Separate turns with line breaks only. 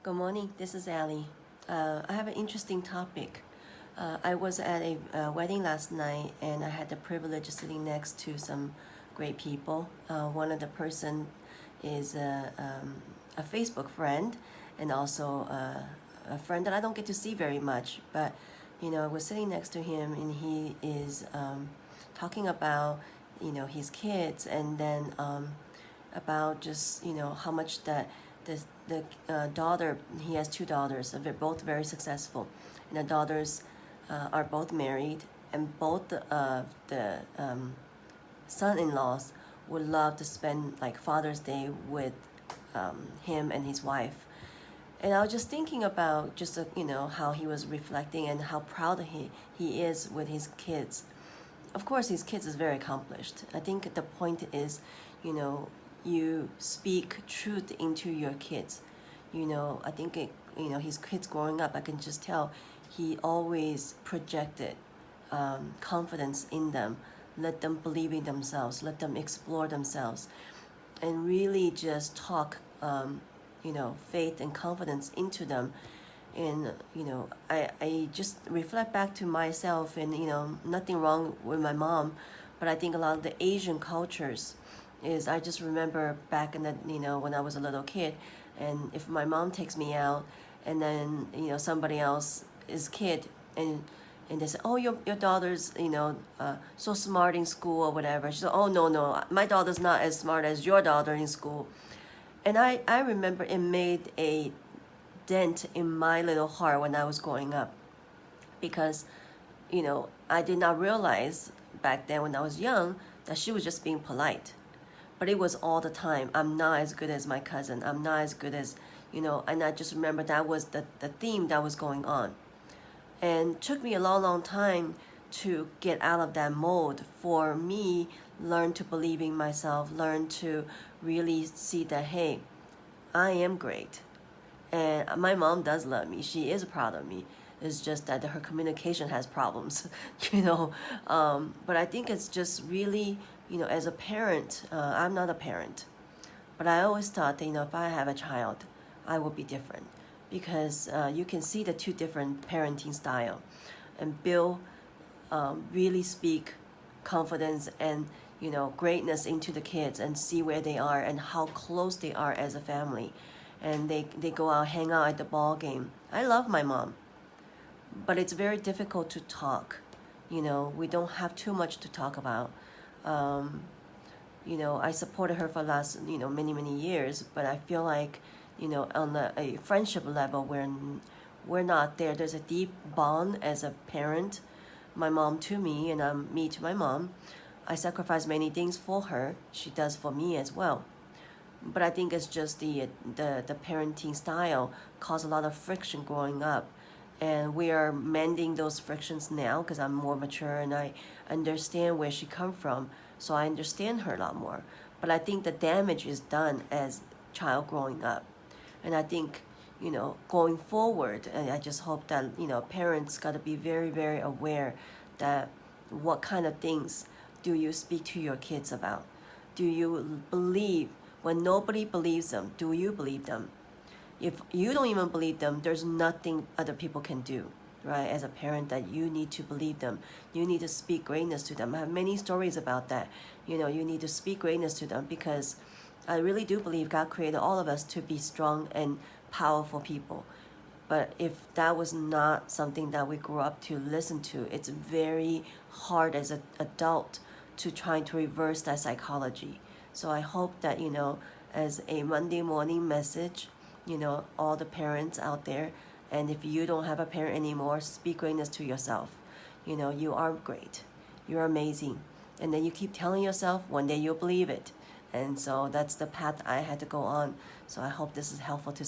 Good morning, this is Allie. I have an interesting topic. I was at a wedding last night and I had the privilege of sitting next to some great people. One of the person is a Facebook friend and also a friend that I don't get to see very much. But, I was sitting next to him and he is talking about, his kids and then about just, how much that the daughter, he has two daughters, they're both very successful, and the daughters are both married, and both the son-in-laws would love to spend like Father's Day with him and his wife. And I was just thinking about just how he was reflecting and how proud he is with his kids. Of course, his kids is very accomplished. I think the point is, you speak truth into your kids. I think his kids growing up, I can just tell he always projected confidence in them, let them believe in themselves, let them explore themselves, and really just talk, faith and confidence into them. And I just reflect back to myself, and nothing wrong with my mom, but I think a lot of the Asian cultures is, I just remember back in the when I was a little kid, and if my mom takes me out and then somebody else is kid, and they say, oh, your daughter's so smart in school or whatever. She said, oh, no, my daughter's not as smart as your daughter in school. And I remember it made a dent in my little heart when I was growing up, because I did not realize back then when I was young that she was just being polite. But it was all the time. I'm not as good as my cousin. I'm not as good as, and I just remember that was the theme that was going on. And it took me a long time to get out of that mold, for me, learn to believe in myself, learn to really see that, hey, I am great. And my mom does love me. She is proud of me. It's just that her communication has problems, But I think it's just really, as a parent, I'm not a parent, but I always thought that, if I have a child, I will be different, because you can see the two different parenting style. And Bill really speak confidence and greatness into the kids, and see where they are and how close they are as a family. And they go out, hang out at the ball game. I love my mom, but it's very difficult to talk. We don't have too much to talk about. I supported her for the last, many years, but I feel like, on a friendship level, we're not there. There's a deep bond as a parent, my mom to me, and me to my mom. I sacrifice many things for her. She does for me as well. But I think it's just the parenting style caused a lot of friction growing up. And we are mending those frictions now, because I'm more mature and I understand where she come from. So I understand her a lot more. But I think the damage is done as child growing up. And I think, going forward, and I just hope that, parents got to be very, very aware that what kind of things do you speak to your kids about? Do you believe when nobody believes them? Do you believe them? If you don't even believe them, there's nothing other people can do, right? As a parent, that you need to believe them. You need to speak greatness to them. I have many stories about that. You need to speak greatness to them, because I really do believe God created all of us to be strong and powerful people. But if that was not something that we grew up to listen to, it's very hard as an adult to try to reverse that psychology. So I hope that, as a Monday morning message, all the parents out there, and if you don't have a parent anymore, speak greatness to yourself. You are great. You're amazing. And then you keep telling yourself, one day you'll believe it. And so that's the path I had to go on. So I hope this is helpful to